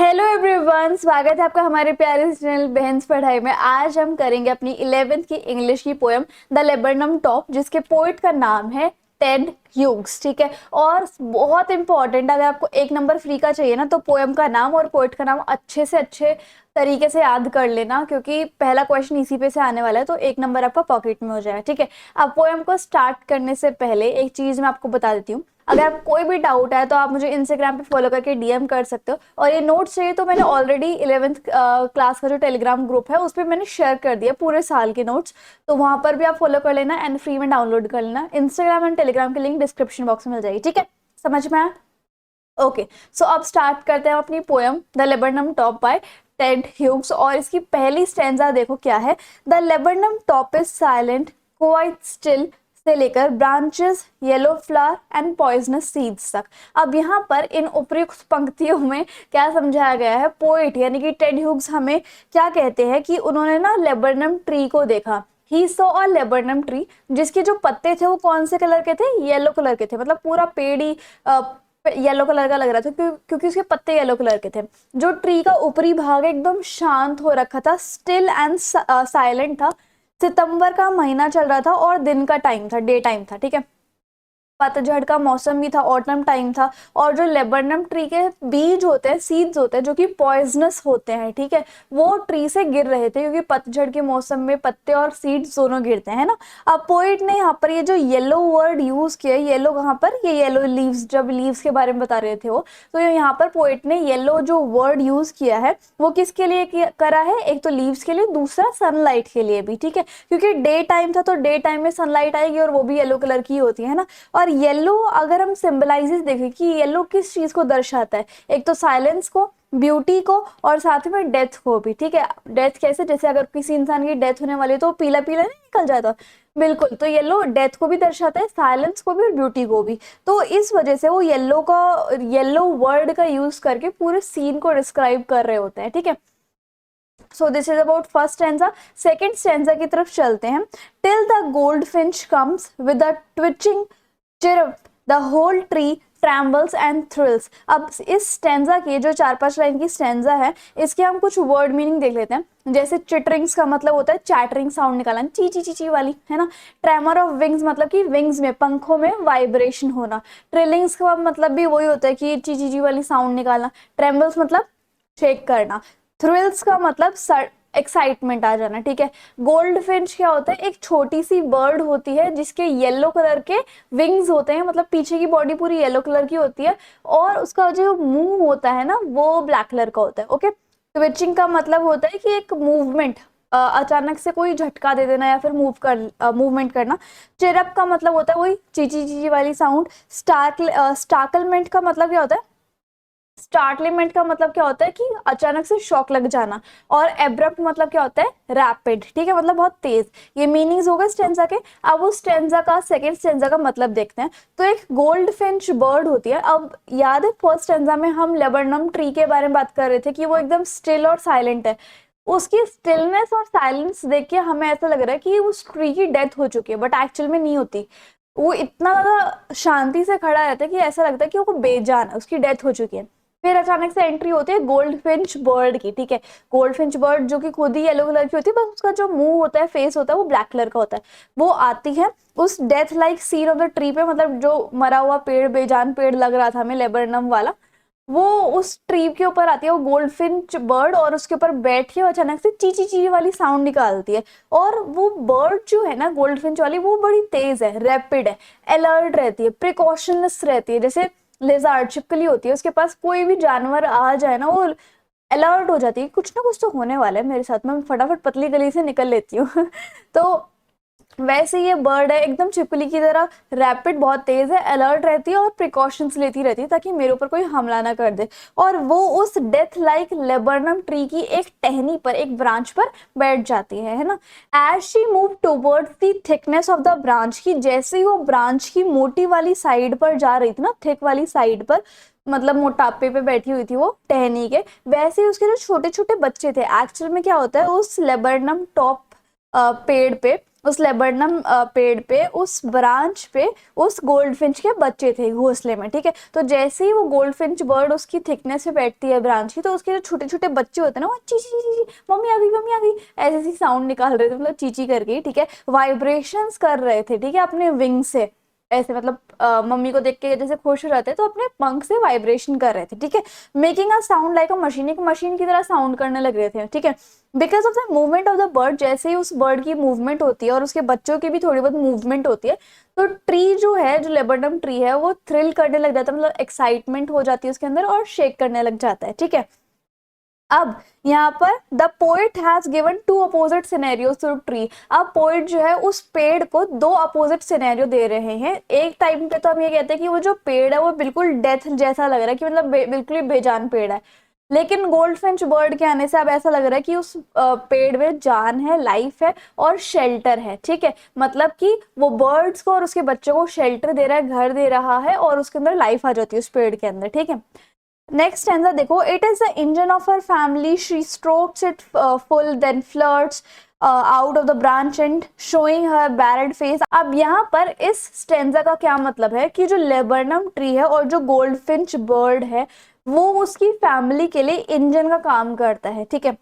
Hello everyone, स्वागत है आपका हमारे प्यारे चैनल बहन्स पढ़ाई में। आज हम करेंगे अपनी 11th की इंग्लिश की पोएम द लेबरनम टॉप, जिसके पोइट का नाम है टेड ह्यूग्स। ठीक है, और बहुत इंपॉर्टेंट, अगर आपको एक नंबर फ्री का चाहिए ना तो पोएम का नाम और पोइट का नाम अच्छे से अच्छे तरीके से याद कर लेना, क्योंकि पहला क्वेश्चन इसी पे से आने वाला है, तो एक नंबर आपका पॉकेट में हो जाएगा। ठीक है, अब पोएम को स्टार्ट करने से पहले एक चीज मैं आपको बता देती हूँ। अगर आप कोई भी डाउट है तो आप मुझे इंस्टाग्राम पे फॉलो करके डीएम कर सकते हो, और ये नोट्स चाहिए तो मैंने ऑलरेडी 11th क्लास का जो टेलीग्राम ग्रुप है उस पर मैंने शेयर कर दिया पूरे साल के नोट्स, तो वहां पर भी आप फॉलो कर लेना एंड फ्री में डाउनलोड कर लेना। इंस्टाग्राम एंड टेलीग्राम की लिंक डिस्क्रिप्शन बॉक्स में मिल जाएगी। ठीक है, समझ में आया? ओके, सो अब स्टार्ट करते हैं अपनी poem the laburnum top by Ted Hughes. और इसकी पहली स्टैंजा देखो क्या है। The laburnum top is silent quite still से लेकर branches yellow flower and poisonous seeds तक। अब यहाँ पर इन उपयुक्त पंक्तियों में क्या समझाया गया है, पोइट यानी कि टेड ह्यूग्स हमें क्या कहते हैं कि उन्होंने ना लेबरनम ट्री को देखा। He saw a laburnum tree, जिसके जो पत्ते थे वो कौन से कलर के थे? येलो कलर के थे, मतलब पूरा पेड़ ही येलो कलर का लग रहा था क्योंकि उसके पत्ते येलो कलर के थे। जो ट्री का ऊपरी भाग एकदम शांत हो रखा था, स्टिल एंड साइलेंट था। सितंबर का महीना चल रहा था और दिन का टाइम था, डे टाइम था। ठीक है, पतझड़ का मौसम भी था, ऑटम टाइम था। और जो लेबरनम ट्री के बीज होते हैं, सीड्स होते हैं, जो कि पॉइजनस होते हैं, ठीक है, वो ट्री से गिर रहे थे, क्योंकि पतझड़ के मौसम में पत्ते और सीड्स दोनों गिरते हैं ना। अब पोइट ने यहाँ पर ये जो येलो वर्ड यूज किया, येलो कहाँ पर, ये येलो लीव्स, जब लीव्स के बारे में बता रहे थे वो, तो यहाँ पर पोइट ने येलो जो वर्ड यूज किया है वो किसके लिए करा है? एक तो लीव्स के लिए, दूसरा सनलाइट के लिए भी। ठीक है, क्योंकि डे टाइम था तो डे टाइम में सनलाइट आएगी और वो भी येलो कलर की होती है ना। और येलो अगर हम सिंबलाइजेस देखें कि येलो किस चीज को दर्शाता है, एक तो साइलेंस को, ब्यूटी को, और साथ में डेथ को भी। ठीक है, डेथ कैसे? जैसे अगर किसी इंसान की डेथ होने वाली है तो पीला पीला नहीं निकल जाता, बिल्कुल, तो येलो डेथ को भी दर्शाता है, साइलेंस को भी और ब्यूटी को भी। तो इस वजह से वो येलो वर्ड का यूज करके पूरे सीन को डिस्क्राइब कर रहे होते हैं। ठीक है, so this is about first stanza. Second stanza की तरफ चलते हैं। Till the gold Finch comes with a twitching chirp, the whole tree trembles and thrills। अब इस स्टेंजा की जो 4-5 लाइन की स्टेंजा है, इसके हम कुछ वर्ड मीनिंग देख लेते हैं। जैसे चिटरिंग्स का मतलब होता है चैटरिंग साउंड निकालना, ची ची ची ची वाली, है ना। ट्रेमर ऑफ विंग्स मतलब कि विंग्स में, पंखों में वाइब्रेशन होना। ट्रिलिंग्स का मतलब भी वही होता है कि ची ची ची वाली साउंड निकालना। ट्रेम्बल्स मतलब शेक करना। थ्रिल्स का मतलब एक्साइटमेंट आ जाना। ठीक है, गोल्ड फिंच क्या होता है? एक छोटी सी बर्ड होती है जिसके येलो कलर के विंग्स होते हैं, मतलब पीछे की बॉडी पूरी येलो कलर की होती है, और उसका जो मुंह होता है ना वो ब्लैक कलर का होता है। ओके, ट्विचिंग का मतलब होता है कि एक मूवमेंट, अचानक से कोई झटका दे देना या फिर मूवमेंट करना। चिरप का मतलब होता है वही चीची चीची वाली साउंड। स्टार्कलमेंट का मतलब क्या होता है? स्टार्टलीमेंट का मतलब क्या होता है कि अचानक से शॉक लग जाना। और एब्रप्ट मतलब क्या होता है? रैपिड। ठीक है, मतलब बहुत तेज। ये मीनिंग्स हो गए स्टेंजा के। अब उस स्टेंजा का, सेकंड स्टेंजा का मतलब देखते हैं। तो एक गोल्ड फिंच बर्ड होती है। अब याद है फर्स्ट स्टेंजा में हम लेबरनम ट्री के बारे में बात कर रहे थे कि वो एकदम स्टिल और साइलेंट है। उसकी स्टिलनेस और साइलेंस देख के हमें ऐसा लग रहा है कि उस ट्री की डेथ हो चुकी है, बट एक्चुअल में नहीं होती। वो इतना ज्यादा शांति से खड़ा रहता है कि ऐसा लगता है कि वो बेजान है, उसकी डेथ हो चुकी है। फिर अचानक से एंट्री होती है गोल्ड फिंच बर्ड की। ठीक है, गोल्ड फिंच बर्ड जो कि खुद ही येलो कलर की होती है, बस उसका जो मुंह होता है, फेस होता है, वो ब्लैक कलर का होता है। वो आती है उस death like scene of the tree पे, मतलब जो मरा हुआ पेड़, बेजान पेड़ लग रहा था हमें लेबरनम वाला, वो उस ट्री के ऊपर आती है वो गोल्ड फिंच बर्ड, और उसके ऊपर बैठ के अचानक से चीची ची वाली साउंड निकालती है। और वो बर्ड जो है ना गोल्ड फिंच वाली, वो बड़ी तेज है, रैपिड है, अलर्ट रहती है, प्रिकॉशनलेस रहती है। जैसे लेजार्ड, छिपकली होती है, उसके पास कोई भी जानवर आ जाए ना वो अलर्ट हो जाती है, कुछ ना कुछ तो होने वाला है मेरे साथ में, मैं फटाफट पतली गली से निकल लेती हूँ तो वैसे ये बर्ड है, एकदम छिपकली की तरह रैपिड, बहुत तेज है, अलर्ट रहती है और प्रिकॉशंस लेती रहती है ताकि मेरे ऊपर कोई हमला ना कर दे। और वो उस डेथ लाइक लेबरनम ट्री की एक टहनी पर, एक ब्रांच पर बैठ जाती है ना। As she move towards the thickness of the branch, की जैसे ही वो ब्रांच की मोटी वाली साइड पर जा रही थी ना, थिक वाली साइड पर, मतलब मोटापे पे बैठी हुई थी वो टहनी के, वैसे ही उसके जो छोटे छोटे बच्चे थे, एक्चुअल में क्या होता है उस लेबरनम टॉप पेड़ पे उस लेबरनम पेड़ पे, उस ब्रांच पे उस गोल्डफिंच के बच्चे थे घोंसले में, ठीक है। तो जैसे ही वो गोल्डफिंच बर्ड उसकी थिकनेस पे बैठती है ब्रांच की, तो उसके जो छोटे छोटे बच्चे होते हैं ना, वो चीची चीची मम्मी आ गई, मम्मी आ गई, ऐसे ऐसे साउंड निकाल रहे थे, मतलब चीची करके, ठीक है, वाइब्रेशंस कर रहे थे, ठीक है, अपने विंग से, ऐसे मतलब मम्मी को देख के जैसे खुश हो जाते हैं तो अपने पंख से वाइब्रेशन कर रहे थे, ठीक है, making a sound like a machine, एक मशीन की तरह साउंड करने लग रहे थे, ठीक है, because of the movement of the bird. जैसे ही उस बर्ड की मूवमेंट होती है और उसके बच्चों की भी थोड़ी बहुत मूवमेंट होती है, तो ट्री जो है, जो लेबरडम ट्री है, वो थ्रिल करने लग जाता है, मतलब एक्साइटमेंट हो जाती है उसके अंदर और शेक करने लग जाता है, ठीक है। अब यहाँ पर the poet has given two opposite scenarios to tree. अब पोइट जो है उस पेड़ को दो अपोजिट सिनेरियो दे रहे हैं। एक टाइम पे तो हम ये कहते हैं कि वो जो पेड़ है वो बिल्कुल डेथ जैसा लग रहा है, कि मतलब बिल्कुल ही बेजान पेड़ है, लेकिन गोल्डफिंच बर्ड के आने से अब ऐसा लग रहा है कि उस पेड़ में जान है, लाइफ है और शेल्टर है, ठीक है, मतलब कि वो बर्ड्स को और उसके बच्चों को शेल्टर दे रहा है, घर दे रहा है, और उसके अंदर लाइफ आ जाती है उस पेड़ के अंदर, ठीक है। नेक्स्ट स्टैंजा देखो, it is the engine of her family, she strokes it full then flirts out of the branch and showing her barred face. अब यहाँ पर इस स्टैंजा का क्या मतलब है कि जो लेबरनम ट्री है और जो गोल्डफिंच बर्ड है, वो उसकी फैमिली के लिए इंजन का काम करता है, ठीक है।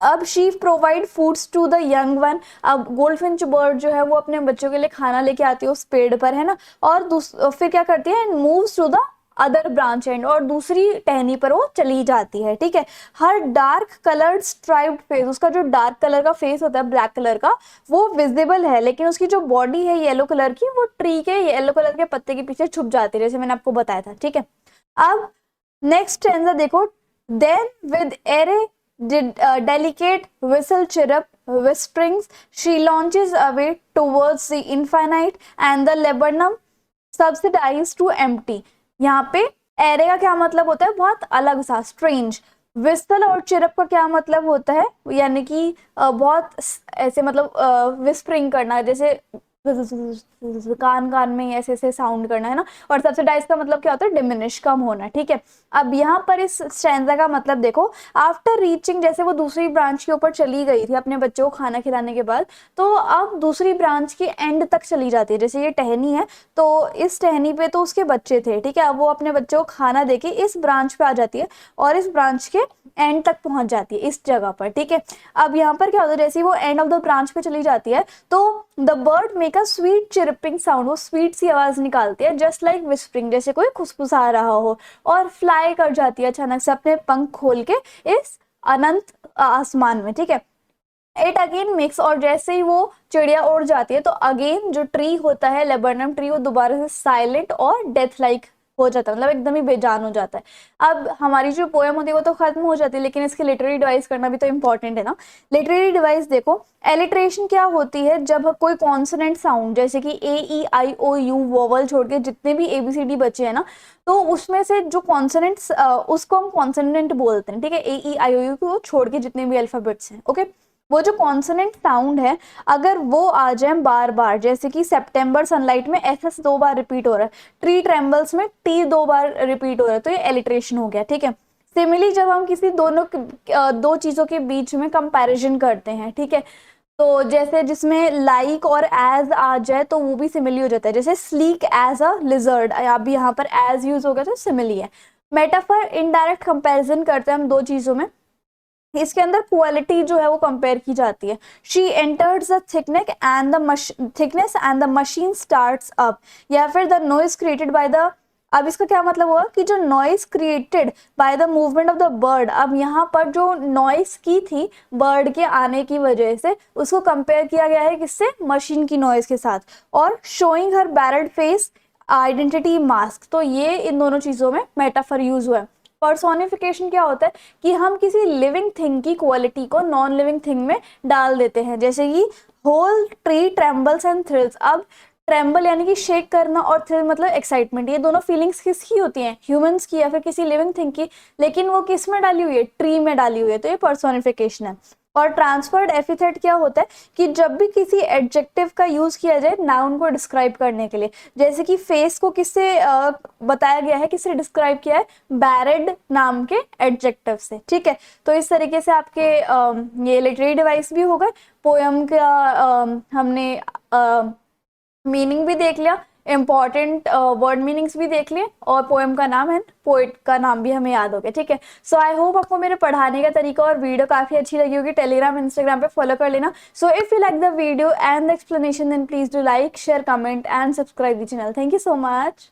अब she provide foods to the young one. अब गोल्डफिंच बर्ड जो है वो अपने बच्चों के लिए खाना लेके आती है उस पेड़ पर, है ना, और फिर क्या करती है, moves to the other branch and, और दूसरी टहनी पर वो चली जाती है, ठीक है। हर डार्क कलर्ड स्ट्राइप्ड फेस, उसका जो डार्क कलर का फेस होता है ब्लैक कलर का, वो विजिबल है, लेकिन उसकी जो बॉडी है येलो कलर की, वो ट्री के येलो कलर के पत्ते के पीछे छुप जाती है, जैसे मैंने आपको बताया था, ठीक है। अब नेक्स्ट स्टैंजा देखो, then with a delicate whistle chirrup whisperings, she launches away towards the infinite and the laburnum subsidized to empty। यहाँ पे एरे का क्या मतलब होता है, बहुत अलग सा, स्ट्रेंज। विस्टल और चिरप का क्या मतलब होता है, यानी कि बहुत ऐसे मतलब विस्परिंग करना, जैसे कान कान में ऐसे ऐसे साउंड करना, है ना। और सब्सिडाइज का मतलब क्या होता है, डिमिनिश, कम होना, ठीक है। अब यहाँ पर इस स्टैंजा का मतलब देखो, आफ्टर रीचिंग, जैसे वो दूसरी ब्रांच के ऊपर चली गई थी अपने बच्चों को खाना खिलाने के बाद, तो अब दूसरी ब्रांच के एंड तक चली जाती है, जैसे ये टहनी है, तो इस टहनी पे तो उसके बच्चे थे, ठीक है, अब वो अपने बच्चों को खाना देके इस ब्रांच पे आ जाती है और इस ब्रांच के एंड तक पहुंच जाती है, इस जगह पर, ठीक है। अब यहाँ पर क्या होता है, जैसे वो एंड ऑफ द ब्रांच पे चली जाती है, तो the bird make a sweet chirping sound, वो स्वीट सी आवाज निकालती है, जस्ट लाइक विस्परिंग, जैसे कोई खुसफुसा रहा हो, और फ्लाई कर जाती है अचानक से अपने पंख खोल के इस अनंत आसमान में, ठीक है। इट अगेन मिक्स, और जैसे ही वो चिड़िया उड़ जाती है, तो अगेन जो ट्री होता है लेबरनम ट्री, वो दोबारा से साइलेंट और डेथ लाइक हो जाता है, मतलब एकदम ही बेजान हो जाता है। अब हमारी जो पोएम होती है वो तो खत्म हो जाती है, लेकिन इसके लिटरेरी डिवाइस करना भी तो इम्पोर्टेंट है ना। लिटरेरी डिवाइस देखो, एलिट्रेशन क्या होती है, जब कोई कॉन्सोनेंट साउंड, जैसे कि ए ई आई ओ यू वोवल छोड़ के जितने भी ABCD बचे हैं ना, तो उसमें से जो कॉन्सोनेंट्स, उसको हम कॉन्सोनेंट बोलते हैं, ठीक है, ए ई आई ओ यू को छोड़ के जितने भी अल्फाबेट्स हैं, ओके। वो जो कॉन्सोनेंट साउंड है, अगर वो आ जाए बार बार, जैसे कि सितंबर सनलाइट में एस 2 बार रिपीट हो रहा है, ट्री ट्रेम्बल्स में टी 2 बार रिपीट हो रहा है, तो ये एलिट्रेशन हो गया, ठीक है। सिमिली जब हम किसी दो चीजों के बीच में कंपैरिजन करते हैं, ठीक है, तो जैसे जिसमें लाइक और एज आ जाए तो वो भी सिमिली हो जाता है, जैसे स्लीक एज अ लिजर्ड, अभी यहाँ पर एज यूज हो गया तो सिमिली है। मेटाफर इनडायरेक्ट कंपैरिजन करते हैं हम दो चीजों में, इसके अंदर क्वालिटी जो है वो कंपेयर की जाती है। She enters the thickness and the machine starts up, या फिर the noise created by the, अब इसका क्या मतलब हुआ कि जो noise created by the movement of the bird, अब यहाँ पर जो नॉइस की थी बर्ड के आने की वजह से, उसको कंपेयर किया गया है किससे, मशीन की नॉइस के साथ। और showing her barred face identity mask, तो ये इन दोनों चीजों में मेटाफर यूज हुआ है। पर्सोनिफिकेशन क्या होता है कि हम किसी लिविंग थिंग की क्वालिटी को नॉन लिविंग थिंग में डाल देते हैं, जैसे कि whole tree trembles and thrills. अब ट्रेम्बल यानी कि शेक करना और थ्रिल मतलब एक्साइटमेंट, ये दोनों फीलिंग्स किसकी होती हैं, ह्यूमंस की या फिर किसी लिविंग थिंग की, लेकिन वो किस में डाली हुई है, ट्री में डाली हुई है, तो ये पर्सोनिफिकेशन है। और ट्रांसफर्ड एपिथेट क्या होता है कि जब भी किसी एडजेक्टिव का यूज किया जाए नाउन को डिस्क्राइब करने के लिए, जैसे कि फेस को किससे बताया गया है, किससे डिस्क्राइब किया है, बैरेड नाम के एडजेक्टिव से, ठीक है। तो इस तरीके से आपके ये लिटरेरी डिवाइस भी हो गए, पोयम का हमने मीनिंग भी देख लिया, इंपॉर्टेंट वर्ड मीनिंग्स भी देख लिए, और पोएम का नाम है, पोइट का नाम भी हमें याद हो गया, ठीक है। सो आई होप आपको मेरे पढ़ाने का तरीका और वीडियो काफी अच्छी लगी होगी। टेलीग्राम इंस्टाग्राम पे फॉलो कर लेना। So if you like the video and the explanation then please do like share comment and subscribe the channel. Thank you so much.